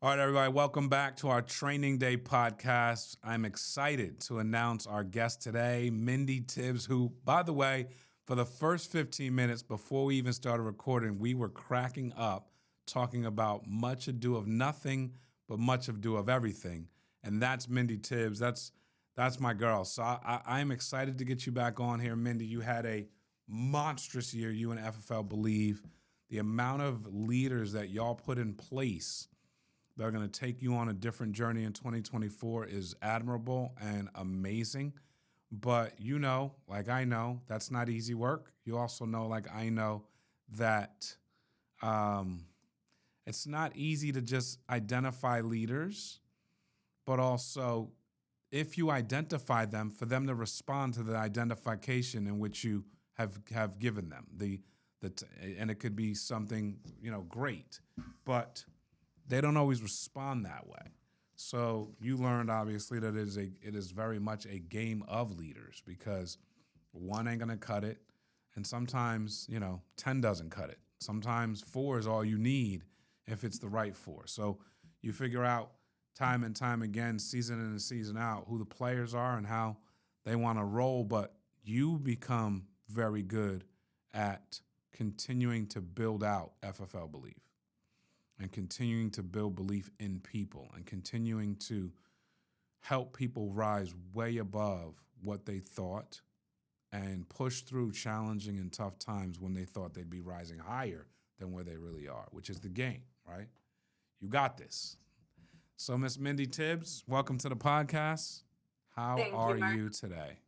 All right, everybody, welcome back to our Training Day podcast. I'm excited to announce our guest today, Mindy Tibbs, who, by the way, for the first 15 minutes before we even started recording, we were cracking up talking about much ado of nothing, but much ado of everything. And that's Mindy Tibbs. That's my girl. So I'm excited to get you back on here, Mindy. You had a monstrous year, you and FFL Believe. The amount of leaders that y'all put in place that are going to take you on a different journey in 2024 is admirable and amazing. But you know, like I know, that's not easy work. You also know, like I know, that it's not easy to just identify leaders, but also if you identify them, for them to respond to the identification in which you have given them. And it could be something, great, but they don't always respond that way. So you learned obviously that it is very much a game of leaders, because one ain't gonna cut it, and sometimes 10 doesn't cut it. Sometimes 4 is all you need if it's the right 4. So you figure out time and time again, season in and season out, who the players are and how they want to roll. But you become very good at continuing to build out FFL Believe, and continuing to build belief in people, and continuing to help people rise way above what they thought and push through challenging and tough times when they thought they'd be rising higher than where they really are, which is the game, right? You got this. So, Miss Mindy Tibbs, welcome to the podcast. How Thank are you, Mark. you today?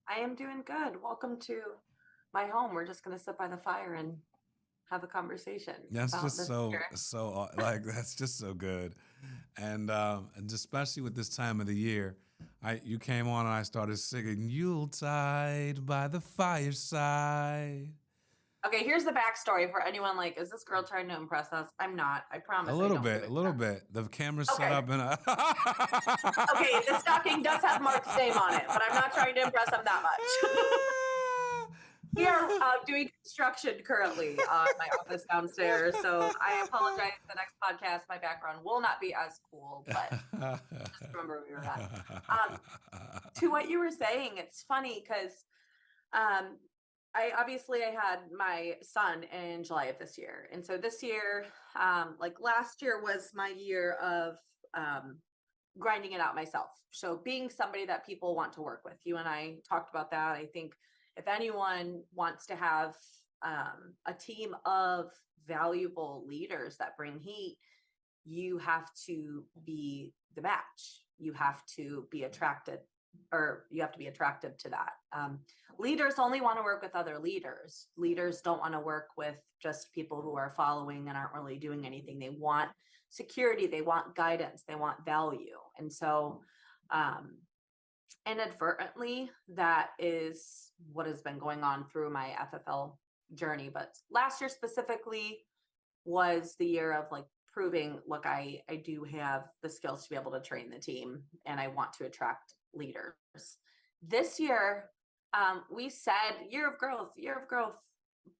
I am doing good. Welcome to my home. We're just going to sit by the fire and have a conversation That's about just this so year. that's just so good, and especially with this time of the year, you came on and I started singing "Yuletide by the Fireside." Okay, here's the backstory for anyone like, is this girl trying to impress us? I'm not. I promise I don't do it. A little bit. The camera's set Okay. up in a. Okay, the stocking does have Mark's name on it, but I'm not trying to impress him that much. We are doing construction currently on my office downstairs, so I apologize. The next podcast, my background will not be as cool, but just remember we were that. To what you were saying, it's funny because I had my son in July of this year, and so this year, like last year, was my year of grinding it out myself. So being somebody that people want to work with. You and I talked about that. I think if anyone wants to have a team of valuable leaders that bring heat, you have to be the match. You have to be attracted, or you have to be attractive to that. Leaders only want to work with other leaders. Leaders don't want to work with just people who are following and aren't really doing anything. They want security, they want guidance, they want value. And so inadvertently, that is what has been going on through my FFL journey. But last year specifically was the year of like proving, look, I do have the skills to be able to train the team, and I want to attract leaders. This year, we said year of growth.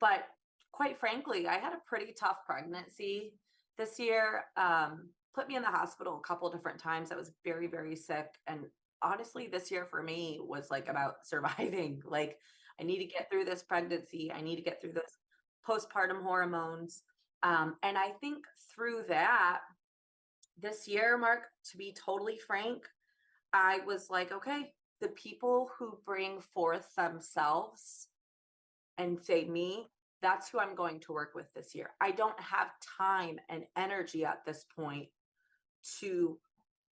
But quite frankly, I had a pretty tough pregnancy this year. Put me in the hospital a couple of different times. I was very, very sick. And honestly, this year for me was like about surviving. Like, I need to get through this pregnancy. I need to get through those postpartum hormones. And I think through that, this year, Mark, to be totally frank, I was like, okay, the people who bring forth themselves and say me, that's who I'm going to work with this year. I don't have time and energy at this point to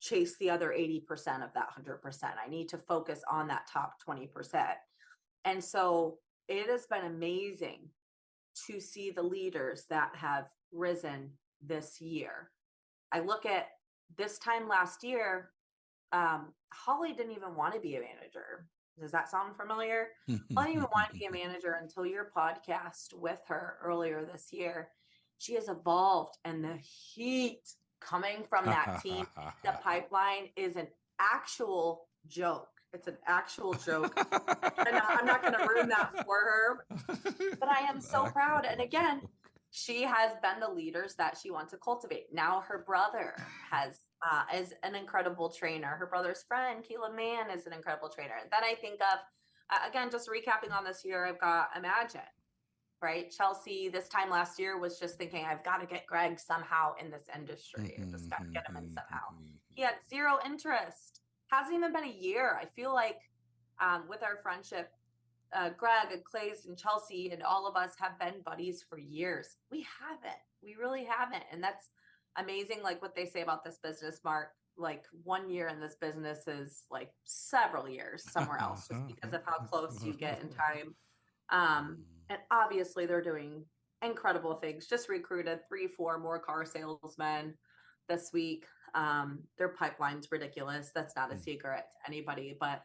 chase the other 80% of that 100%. I need to focus on that top 20%. And so it has been amazing to see the leaders that have risen this year. I look at this time last year, Holly didn't even want to be a manager. Does that sound familiar? I didn't even want to be a manager until your podcast with her earlier this year. She has evolved, and the heat coming from that team, the pipeline, is an actual joke. It's an actual joke. And I'm not going to ruin that for her, but I am so proud. And again, she has been the leaders that she wants to cultivate. Now her brother has is an incredible trainer. Her brother's friend, Keela Mann, is an incredible trainer. And then I think of again, just recapping on this year, I've got Imagine, right? Chelsea this time last year was just thinking, I've got to get Greg somehow in this industry. I just got to get him in somehow. He had zero interest. Hasn't even been a year. I feel like with our friendship, Greg and Clays and Chelsea and all of us have been buddies for years. We haven't. We really haven't. And that's amazing. Like what they say about this business, Mark, like 1 year in this business is like several years somewhere else just because of how close you get in time. And obviously they're doing incredible things. Just recruited 3, 4 more car salesmen this week. Their pipeline's ridiculous. That's not a secret to anybody, but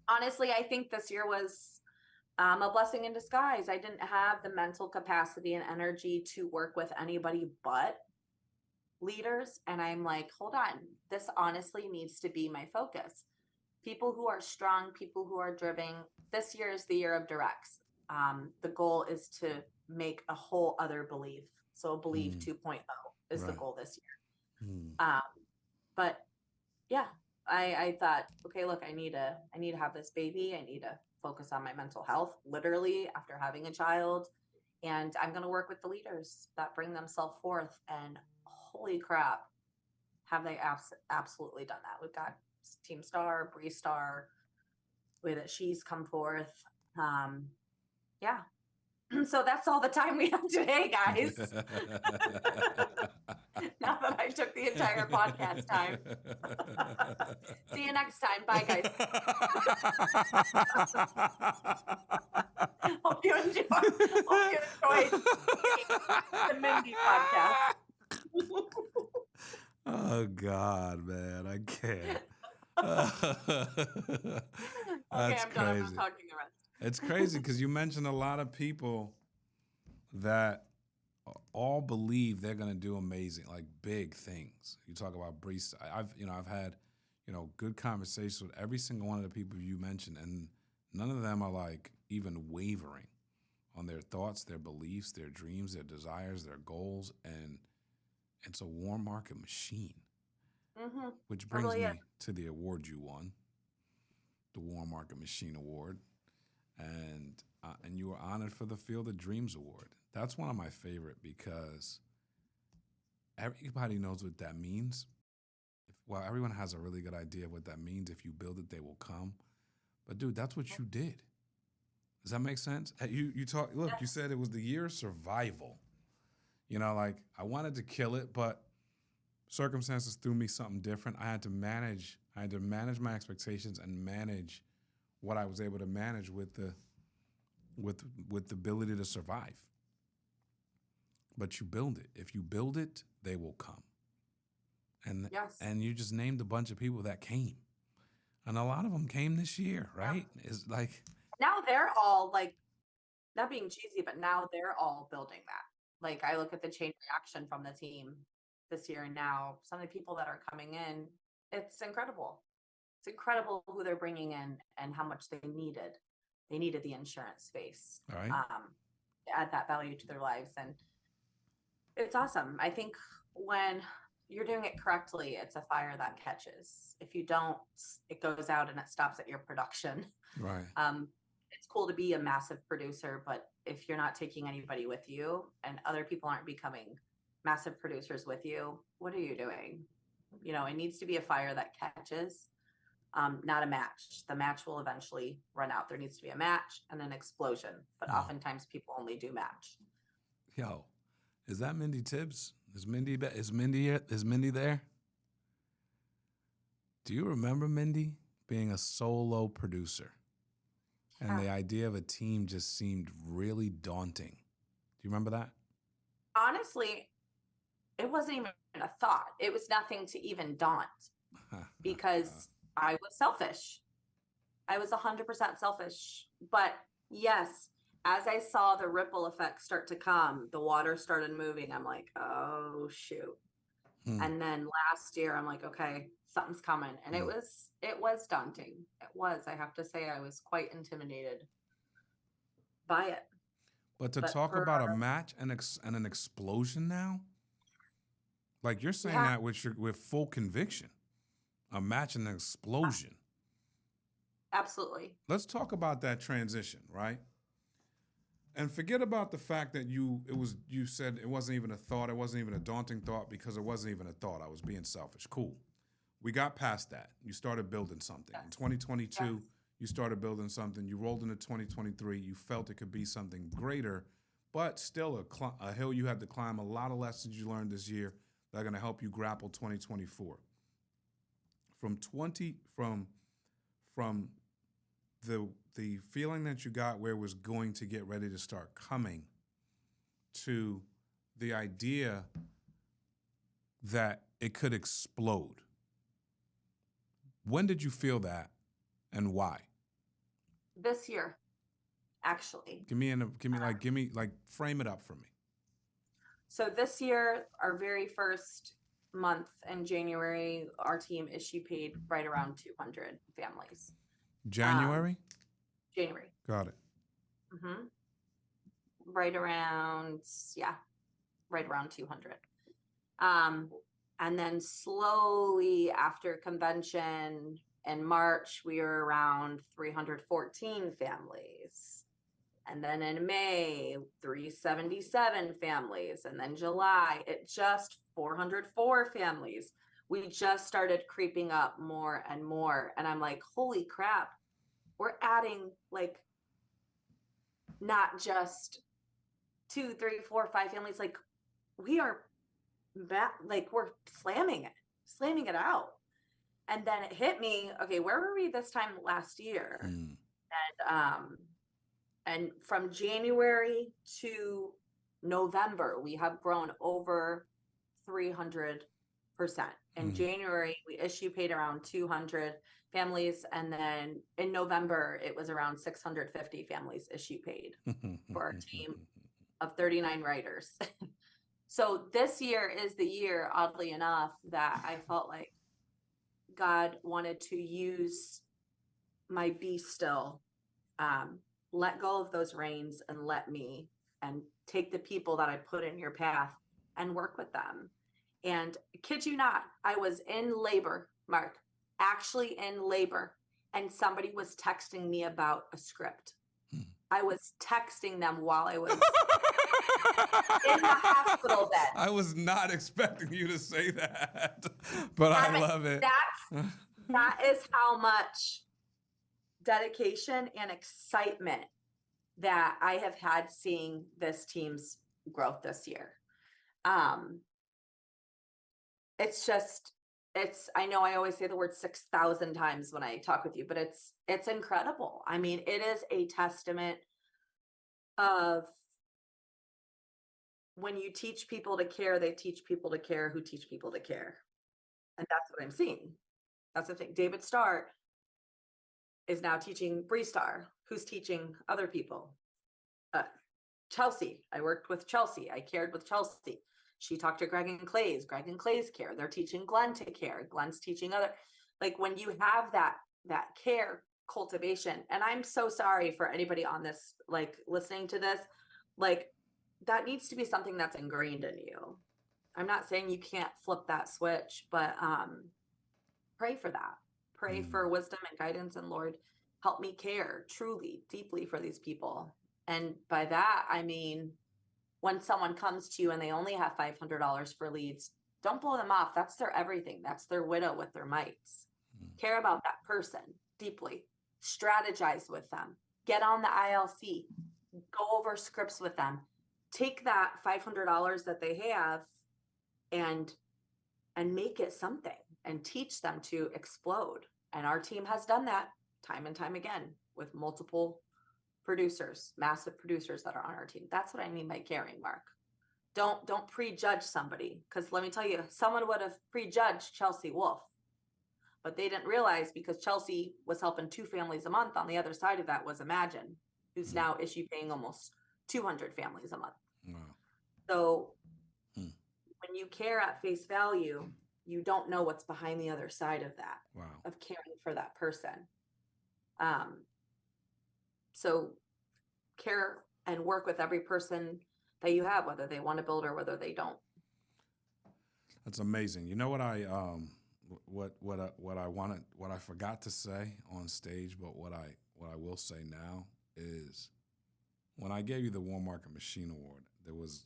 honestly, I think this year was a blessing in disguise. I didn't have the mental capacity and energy to work with anybody but leaders. And I'm like, hold on, this honestly needs to be my focus. People who are strong, people who are driven. This year is the year of directs. The goal is to make a whole other belief. So believe 2.0 is the goal this year. But yeah, I thought, okay, look, I need to have this baby. I need to focus on my mental health, literally after having a child. And I'm going to work with the leaders that bring themselves forth. And holy crap, have they absolutely done that. We've got Team Star, Bree Star, way that she's come forth. Yeah. So that's all the time we have today, guys. Now that I took the entire podcast time. See you next time. Bye, guys. Hope you enjoyed the Mindy podcast. Oh God, man, I can't. Okay, That's I'm done. I'm crazy. not talking the rest. It's crazy because you mentioned a lot of people that all believe they're going to do amazing, like big things. You talk about Brees. I've had, good conversations with every single one of the people you mentioned, and none of them are like even wavering on their thoughts, their beliefs, their dreams, their desires, their goals, and it's a warm market machine. Which brings me to the award you won, the Warm Market Machine Award, and you were honored for the Field of Dreams Award. That's one of my favorite because everybody knows what that means. Well, everyone has a really good idea of what that means. If you build it, they will come. But dude, that's what you did. Does that make sense? You talk. Look, you said it was the year of survival. Like I wanted to kill it, but circumstances threw me something different. I had to manage my expectations and manage what I was able to manage with the ability to survive. But you build it. If you build it, they will come. And you just named a bunch of people that came. And a lot of them came this year, right? Yeah. It's like now they're all like, not being cheesy, but now they're all building that. Like I look at the chain reaction from the team this year, and now some of the people that are coming in, it's incredible. It's incredible who they're bringing in and how much they needed. They needed the insurance space, right. To add that value to their lives. And it's awesome. I think when you're doing it correctly, it's a fire that catches. If you don't, it goes out and it stops at your production. Right. It's cool to be a massive producer, but if you're not taking anybody with you and other people aren't becoming massive producers with you, what are you doing? It needs to be a fire that catches, not a match. The match will eventually run out. There needs to be a match and an explosion, but oftentimes people only do match. Yo, is that Mindy Tibbs? Is Mindy there? Do you remember Mindy being a solo producer? And the idea of a team just seemed really daunting. Do you remember that? Honestly, it wasn't even a thought. It was nothing to even daunt because I was selfish. I was 100% selfish. But yes, as I saw the ripple effect start to come, the water started moving. I'm like, oh, shoot. And then last year, I'm like, okay, something's coming. And it was daunting. It was. I have to say, I was quite intimidated by it. But to But talk for about a match and an explosion now, like you're saying yeah, that with full conviction, a match and an explosion. absolutely. Let's talk about that transition, right? And forget about the fact that you said it wasn't even a thought, it wasn't even a daunting thought because it wasn't even a thought. I was being selfish. Cool. We got past that. You started building something. In Yes. 2022, Yes. you started building something. You rolled into 2023. You felt it could be something greater, but still a hill you had to climb. A lot of lessons you learned this year that are going to help you grapple 2024. From the feeling that you got where it was going to get ready to start coming to the idea that it could explode. When did you feel that and why? This year, actually. Frame it up for me. So this year, our very first month in January, our team issue paid right around 200 families. January? January. Got it. Mm-hmm. Right around 200. And then slowly after convention in March, we were around 314 families. And then in May, 377 families. And then July, it just 404 families. We just started creeping up more and more. And I'm like, holy crap, we're adding like not just 2, 3, 4, 5 families. Like we are like we're slamming it out. And then it hit me, okay, where were we this time last year? And from January to November, we have grown over 300%. In January, we issue paid around 200 families. And then in November, it was around 650 families issue paid for our team of 39 writers. So this year is the year, oddly enough, that I felt like God wanted to use my be still, let go of those reins and let me, and take the people that I put in your path and work with them. And kid you not, I was in labor, Mark, actually in labor, and somebody was texting me about a script. I was texting them while I was in the hospital bed. I was not expecting you to say that, but I love it. That is how much dedication and excitement that I have had seeing this team's growth this year. I know I always say the word 6,000 times when I talk with you, but it's incredible. I mean, it is a testament of when you teach people to care, they teach people to care who teach people to care. And that's what I'm seeing. That's the thing. David Starr is now teaching Bree Starr, who's teaching other people. Chelsea, I worked with Chelsea. I cared with Chelsea. She talked to Greg and Clay's care. They're teaching Glenn to care. Glenn's teaching other, like when you have that care cultivation. And I'm so sorry for anybody on this, like listening to this, like that needs to be something that's ingrained in you. I'm not saying you can't flip that switch, but pray for that. Pray for wisdom and guidance, and Lord, help me care truly, deeply for these people. And by that, I mean, when someone comes to you and they only have $500 for leads, don't blow them off. That's their everything. That's their widow with their mites. Care about that person deeply. Strategize with them. Get on the ILC. Go over scripts with them. Take that $500 that they have and make it something and teach them to explode. And our team has done that time and time again with multiple producers, massive producers that are on our team. That's what I mean by caring, Mark. Don't prejudge somebody, because let me tell you, someone would have prejudged Chelsea Wolf, but they didn't realize, because Chelsea was helping 2 families a month. On the other side of that was Imagine, who's now issue paying almost 200 families a month. Wow. So when you care at face value, you don't know what's behind the other side of that, of caring for that person. So care and work with every person that you have, whether they want to build or whether they don't. That's amazing. You know what what I forgot to say on stage, but what I will say now is when I gave you the Warm Market Machine Award, there was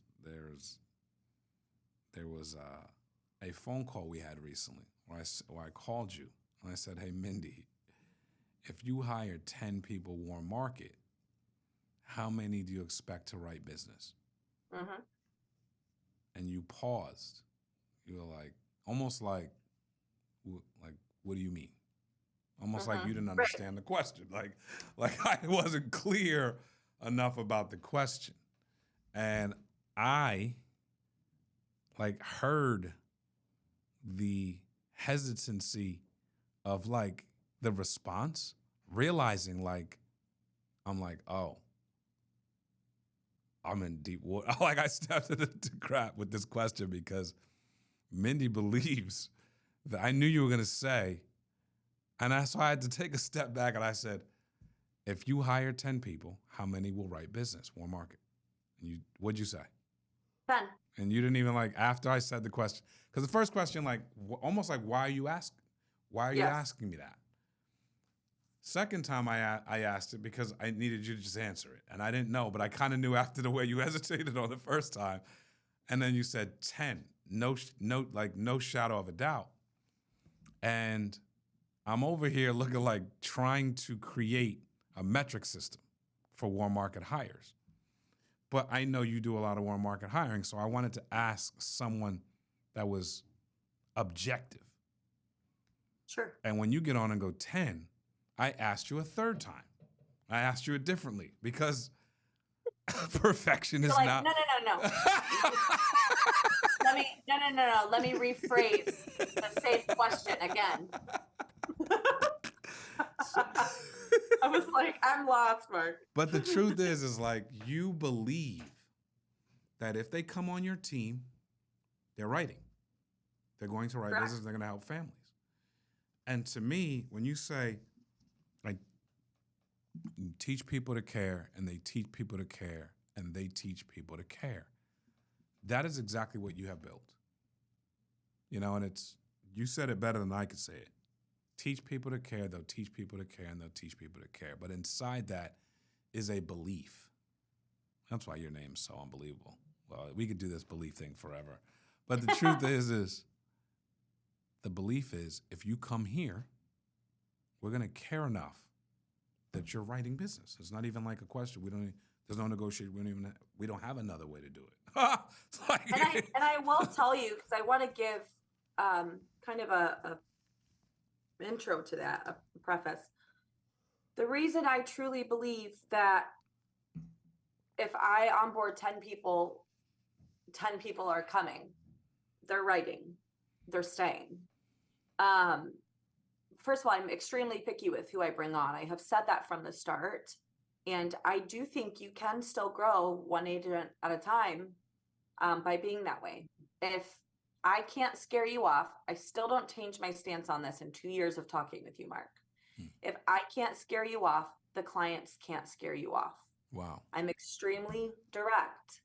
a phone call we had recently where I called you and I said, "Hey Mindy, if you hire 10 people Warm Market, how many do you expect to write business?" Mm-hmm. And you paused. You were like, almost like, what do you mean? Almost like Mm-hmm. you didn't Right. understand the question. Like I wasn't clear enough about the question. And I like heard the hesitancy of like the response, realizing like, I'm like, oh, I'm in deep water. Like I stepped into crap with this question because Mindy believes that I knew you were going to say, and that's why I had to take a step back and I said, if you hire 10 people, how many will write business, Warm Market? And what'd you say? 10. And you didn't even like, after I said the question, because the first question, like, almost like, why are you Yes. asking me that? Second time I asked it because I needed you to just answer it. And I didn't know, but I kind of knew after the way you hesitated on the first time. And then you said 10, no shadow of a doubt. And I'm over here looking like trying to create a metric system for warm market hires. But I know you do a lot of warm market hiring, so I wanted to ask someone that was objective. Sure. And when you get on and go 10, I asked you a third time. I asked you it differently because perfection You're is like, not. no. Let me rephrase the same question again. I was like, I'm lost, Mark. But the truth is like you believe that if they come on your team, they're writing. They're going to write Correct. business. They're going to help families. And to me, when you say, like, you teach people to care, and they teach people to care, and they teach people to care, that is exactly what you have built. You know, and you said it better than I could say it. Teach people to care, they'll teach people to care, and they'll teach people to care. But inside that is a belief. That's why your name's so unbelievable. Well, we could do this belief thing forever. But the truth is the belief is if you come here, we're going to care enough that you're writing business. It's not even like a question. There's no negotiation. We don't have another way to do it. And I will tell you, because I want to give kind of a intro to that, a preface. The reason I truly believe that if I onboard 10 people, 10 people are coming, they're writing, they're staying. First of all, I'm extremely picky with who I bring on. I have said that from the start. And I do think you can still grow one agent at a time by being that way. If I can't scare you off, I still don't change my stance on this in 2 years of talking with you, Mark. If I can't scare you off, the clients can't scare you off. Wow. I'm extremely direct.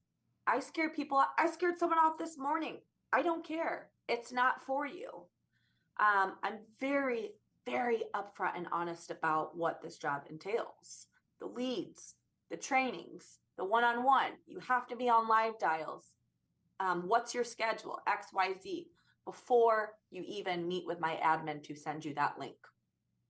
I scare people. I scared someone off this morning. I don't care. It's not for you. I'm very, very upfront and honest about what this job entails. The leads, the trainings, the one-on-one. You have to be on live dials. What's your schedule? X, Y, Z. Before you even meet with my admin to send you that link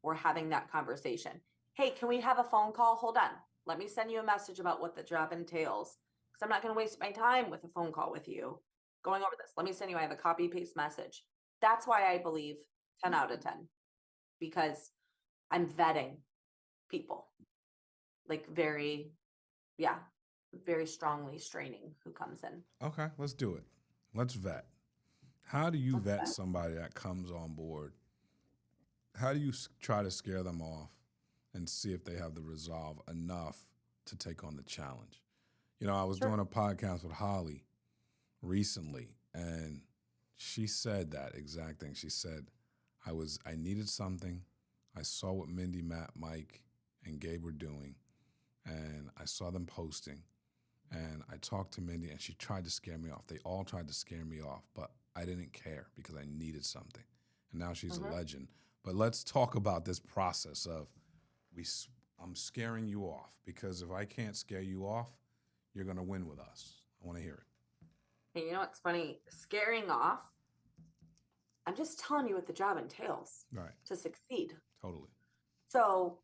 or having that conversation. Hey, can we have a phone call? Hold on. Let me send you a message about what the job entails, because I'm not going to waste my time with a phone call with you going over this. Let me send you, I have a copy paste message. That's why I believe 10 out of 10, because I'm vetting people like very strongly straining who comes in. Okay, let's do it. Let's vet. How do you vet somebody that comes on board? How do you try to scare them off and see if they have the resolve enough to take on the challenge? You know, I was doing a podcast with Holly recently, and she said that exact thing. She said, I needed something. I saw what Mindy, Matt, Mike, and Gabe were doing, and I saw them posting, and I talked to Mindy, and she tried to scare me off. They all tried to scare me off, but I didn't care because I needed something. And now she's a Mm-hmm. legend. But let's talk about this process of I'm scaring you off, because if I can't scare you off, you're going to win with us. I want to hear it. And you know what's funny? Scaring off, I'm just telling you what the job entails Right. to succeed. Totally. So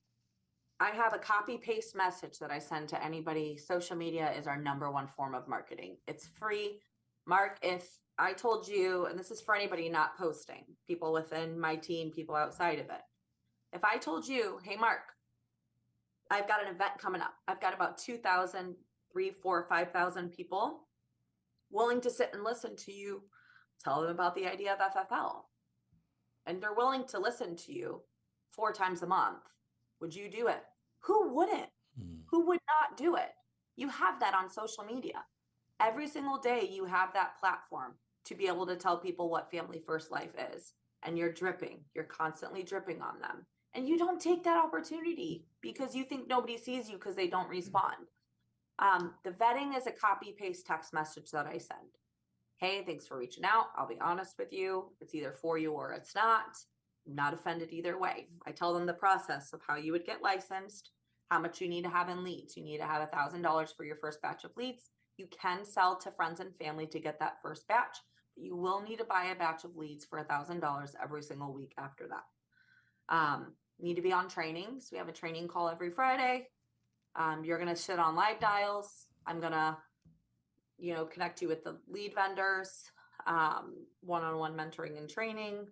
I have a copy paste message that I send to anybody. Social media is our number one form of marketing. It's free. Mark, if I told you, and this is for anybody not posting, people within my team, people outside of it. If I told you, hey, Mark, I've got an event coming up. I've got about 2,000, 3, 4, 5,000 people willing to sit and listen to you tell them about the idea of FFL. And they're willing to listen to you 4 times a month. Would you do it? Who wouldn't? Who would not do it? You have that on social media. Every single day you have that platform to be able to tell people what Family First Life is. And you're dripping. You're constantly dripping on them. And you don't take that opportunity because you think nobody sees you because they don't respond. The vetting is a copy paste text message that I send. Hey, thanks for reaching out. I'll be honest with you. It's either for you or it's not. I'm not offended either way. I tell them the process of how you would get licensed, how much you need to have in leads. You need to have $1,000 for your first batch of leads. You can sell to friends and family to get that first batch, but you will need to buy a batch of leads for $1,000 every single week after that. Need to be on trainings. We have a training call every Friday. You're going to sit on live dials. I'm going to connect you with the lead vendors, one-on-one mentoring and training.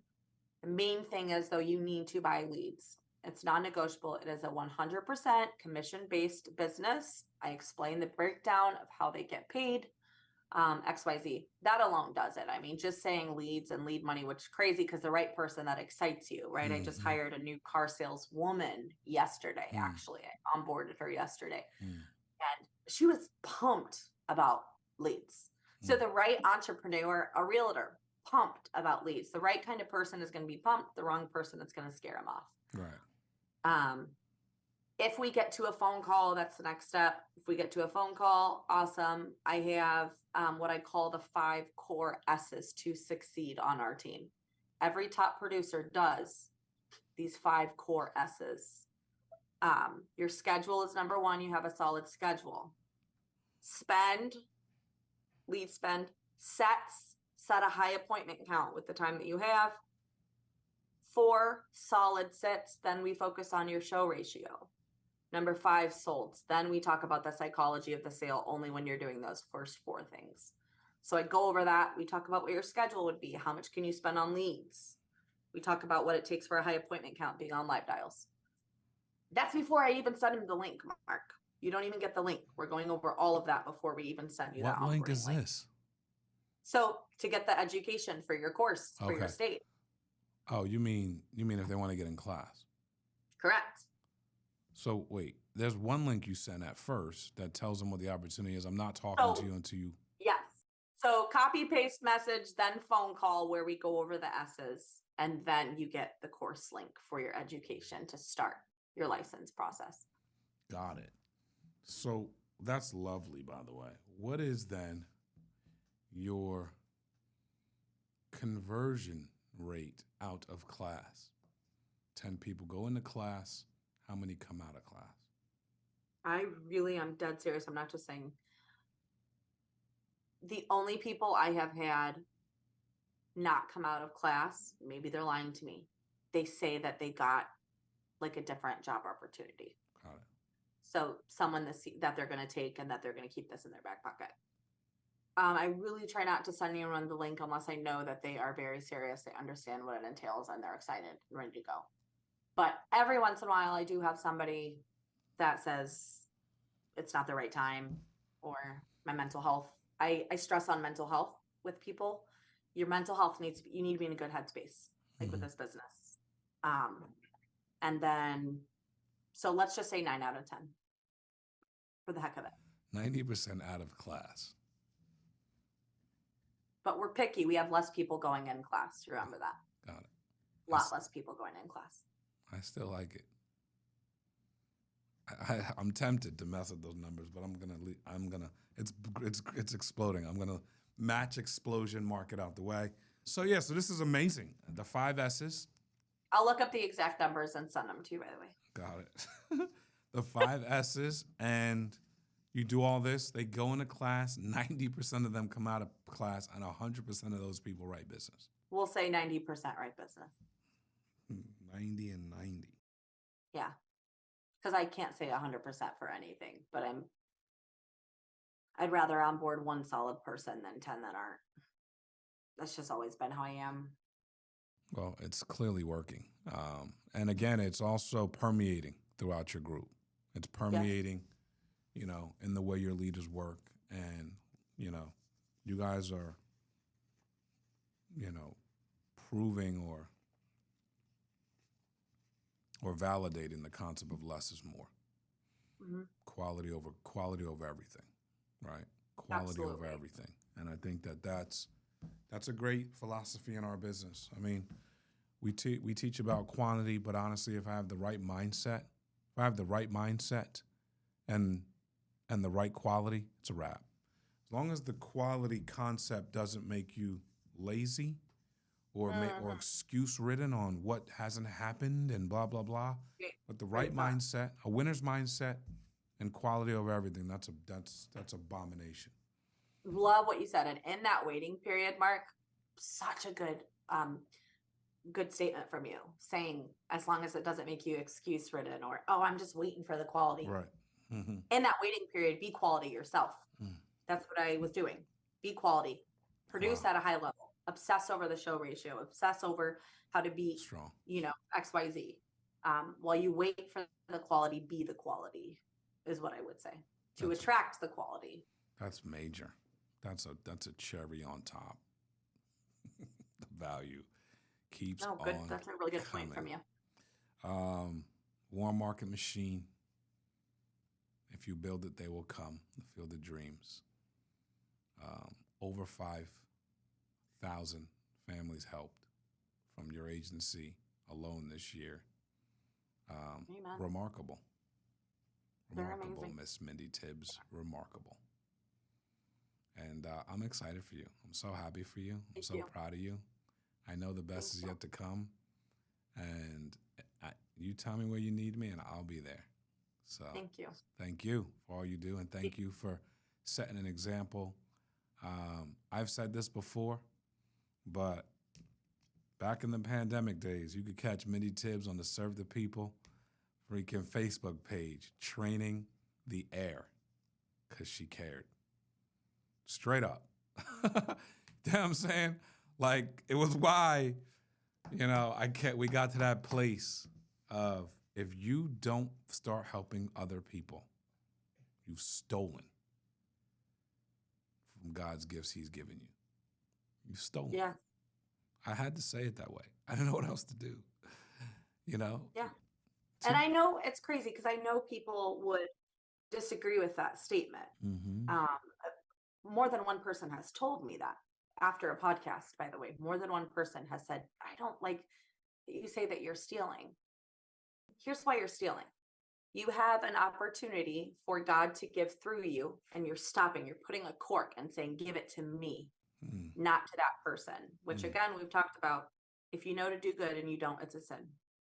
The main thing is, though, you need to buy leads. It's non-negotiable. It is a 100% commission-based business. I explain the breakdown of how they get paid, XYZ. That alone does it. I mean, just saying leads and lead money, which is crazy because the right person, that excites you, right? I just hired a new car saleswoman yesterday, actually. I onboarded her yesterday. And she was pumped about leads. So the right entrepreneur, a realtor, pumped about leads. The right kind of person is going to be pumped. The wrong person, that's going to scare them off. Right. If we get to a phone call, that's the next step. If we get to a phone call, awesome. I have what I call the 5 core S's to succeed on our team. Every top producer does these 5 core S's. Your schedule is number 1. You have a solid schedule. Lead spend, set a high appointment count with the time that you have. 4 solid sits, then we focus on your show ratio. Number 5, solds. Then we talk about the psychology of the sale only when you're doing those first 4 things. So I go over that. We talk about what your schedule would be. How much can you spend on leads? We talk about what it takes for a high appointment count being on live dials. That's before I even send him the link, Mark. You don't even get the link. We're going over all of that before we even send you that. What link is this? So to get the education for your course, for your state. Oh, you mean if they want to get in class? Correct. So wait, there's one link you send at first that tells them what the opportunity is. I'm not talking to you until you. Yes. So copy paste message, then phone call where we go over the S's, and then you get the course link for your education to start your license process. Got it. So that's lovely, by the way. What is then your conversion rate out of class? 10 people go into class. How many come out of class? I'm dead serious. I'm not just saying. The only people I have had not come out of class, maybe they're lying to me. They say that they got like a different job opportunity. Got it. So someone that they're going to take and that they're going to keep this in their back pocket. I really try not to send anyone the link unless I know that they are very serious. They understand what it entails and they're excited and ready to go. But every once in a while, I do have somebody that says it's not the right time or my mental health. I stress on mental health with people. Your mental health you need to be in a good headspace, like with this business. And then, so let's just say 9 out of 10 for the heck of it. 90% out of class. But we're picky. We have less people going in class. Remember that. Got it. A lot less people going in class. I still like it. I'm tempted to mess with those numbers, but it's exploding. I'm gonna match explosion, mark it out the way. So yeah, so this is amazing. The 5 S's. I'll look up the exact numbers and send them to you, by the way. Got it. The 5 S's, and you do all this. They go into class. 90% of them come out of class, and 100% of those people write business. We'll say 90% right business. 90 and 90. Yeah. Because I can't say 100% for anything, but I'd rather onboard one solid person than 10 that aren't. That's just always been how I am. Well, it's clearly working. And again, it's also permeating throughout your group. It's permeating, in the way your leaders work. And, you guys are, proving or validating the concept of less is more. Mm-hmm. Quality over everything, right? Quality Absolutely. over everything. And I think that's a great philosophy in our business. I mean, we teach about quantity, but honestly, if I have the right mindset, and the right quality, it's a wrap. As long as the quality concept doesn't make you lazy or excuse ridden on what hasn't happened and blah blah blah, but the right mindset, a winner's mindset, and quality over everything, that's abomination. Love what you said, and in that waiting period, Mark, such a good statement from you, saying as long as it doesn't make you excuse ridden or I'm just waiting for the quality. Right. Mm-hmm. In that waiting period, be quality yourself. That's what I was doing. Be quality. Produce at a high level. Obsess over the show ratio. Obsess over how to be Strong. XYZ. While you wait for the quality, be the quality is what I would say to attract the quality. That's major. That's a cherry on top. The value keeps on. Good. That's a really good point from you. Warm market machine. If you build it, they will come. The Field of Dreams. Over 5,000 families helped from your agency alone this year. Remarkable. Remarkable, Miss Mindy Tibbs. Remarkable. And I'm excited for you. I'm so happy for you. I'm so proud of you. I know the best is yet to come. And you tell me where you need me, and I'll be there. So thank you for all you do, and thank you for setting an example. I've said this before, but back in the pandemic days, you could catch Mindy Tibbs on the Serve the People freaking Facebook page, training the air, because she cared. Straight up. You know what I'm saying? Like, it was why, we got to that place of, if you don't start helping other people, you've stolen from God's gifts he's given you. You've stolen. Yeah. I had to say it that way. I didn't know what else to do. Yeah. And I know it's crazy because I know people would disagree with that statement. Mm-hmm. More than one person has told me that after a podcast, by the way. More than one person has said, I don't like you say that you're stealing. Here's why you're stealing. You have an opportunity for God to give through you, and you're stopping. You're putting a cork and saying, give it to me, not to that person, which again, we've talked about. If you know to do good and you don't, it's a sin.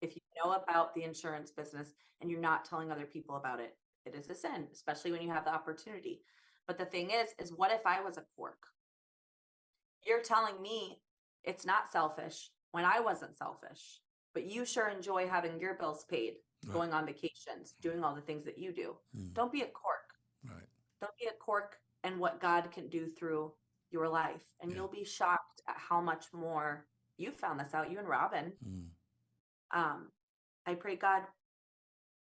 If you know about the insurance business and you're not telling other people about it, it is a sin, especially when you have the opportunity. But the thing is what if I was a cork? You're telling me it's not selfish when I wasn't selfish, but you sure enjoy having your bills paid, going on vacations, doing all the things that you do. Don't be a cork. Right. Don't be a cork and what God can do through your life. And you'll be shocked at how much more you found this out, you and Robin. I pray, God,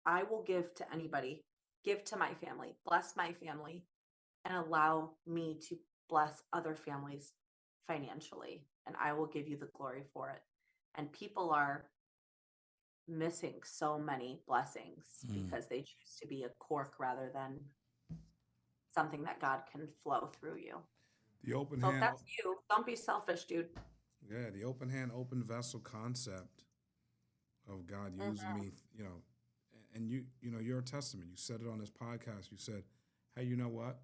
I will give to anybody, give to my family, bless my family, and allow me to bless other families financially. And I will give you the glory for it. And people are missing so many blessings because they choose to be a cork rather than something that God can flow through you. The open so hand. If that's you, don't be selfish, dude. Yeah, the open hand, open vessel concept of God using me, and you're a testament. You said it on this podcast. You said, hey, you know what?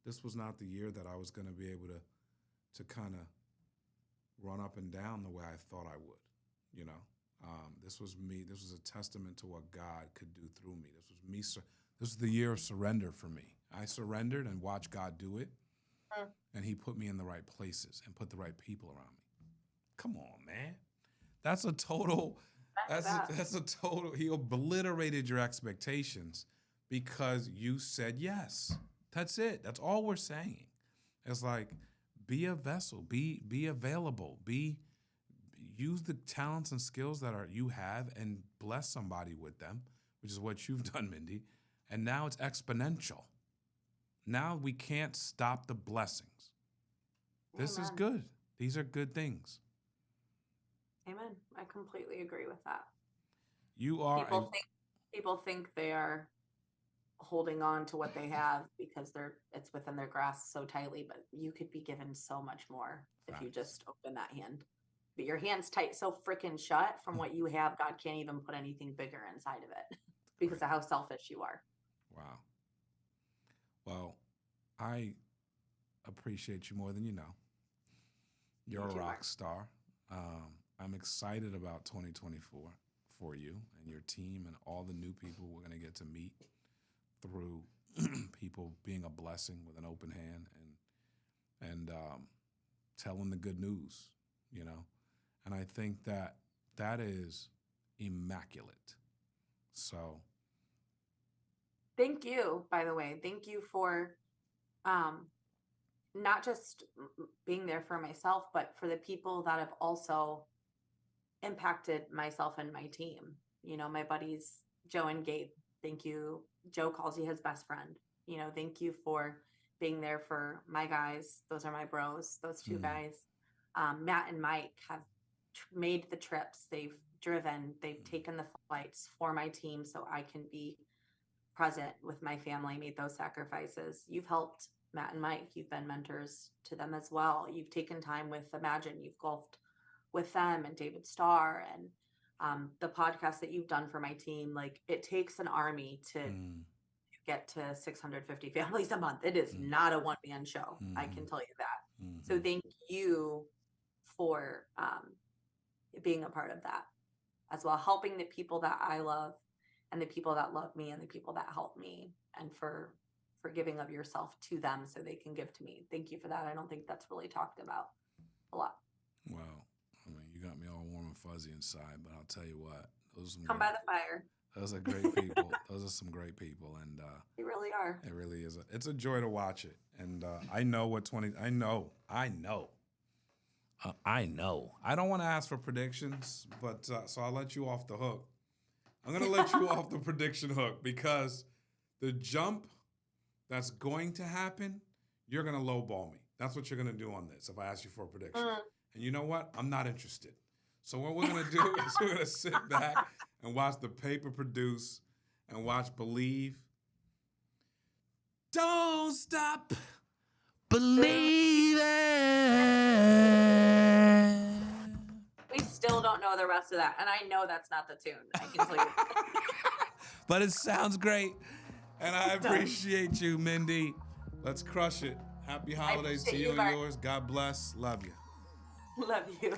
This was not the year that I was going to be able to kind of run up and down the way I thought I would, you know. This was me. This was a testament to what God could do through me. This was me. This was the year of surrender for me. I surrendered and watched God do it, and he put me in the right places and put the right people around me. Come on, man. That's a total, he obliterated your expectations because you said yes. That's it. That's all we're saying. It's like, be a vessel, be available, use the talents and skills that you have and bless somebody with them, which is what you've done, Mindy. And now it's exponential. Now we can't stop the blessings. This is good. These are good things. Amen. I completely agree with that. You are. People think they are holding on to what they have because it's within their grasp so tightly, but you could be given so much more if you just open that hand. But your hand's tight so freaking shut from what you have, God can't even put anything bigger inside of it because of how selfish you are. Wow. Well, I appreciate you more than you know. You're a rock star. I'm excited about 2024 for you and your team and all the new people we're going to get to meet through people being a blessing with an open hand and telling the good news, you know. And I think that is immaculate. So thank you, by the way. Thank you for not just being there for myself, but for the people that have also impacted myself and my team. You know, my buddies, Joe and Gabe, thank you. Joe calls you his best friend. You know, thank you for being there for my guys. Those are my bros, those two guys. Matt and Mike have made the trips. They've driven, they've taken the flights for my team so I can be present with my family, made those sacrifices. You've helped Matt and Mike. You've been mentors to them as well. You've taken time with Imagine. You've golfed with them and David Starr and the podcast that you've done for my team. Like, it takes an army to get to 650 families a month. It is not a one-man show. I can tell you that. So thank you for being a part of that as well, helping the people that I love and the people that love me and the people that help me, and for giving of yourself to them so they can give to me. Thank you for that. I don't think that's really talked about a lot. Well, I mean, you got me all warm and fuzzy inside, but I'll tell you what, Come by the fire. Those are great people. Those are some great people, and they really are. It really is. It's a joy to watch it, and I know what I know. I don't want to ask for predictions, but so I'll let you off the hook. I'm going to let you off the prediction hook because the jump that's going to happen, you're going to lowball me. That's what you're going to do on this if I ask you for a prediction. And you know what? I'm not interested. So what we're going to do is we're going to sit back and watch the paper produce and watch Believe. Don't stop believing. We still don't know the rest of that. And I know that's not the tune. I can tell you. But it sounds great. And I appreciate you, Mindy. Let's crush it. Happy holidays to you and yours. God bless. Love you. Love you.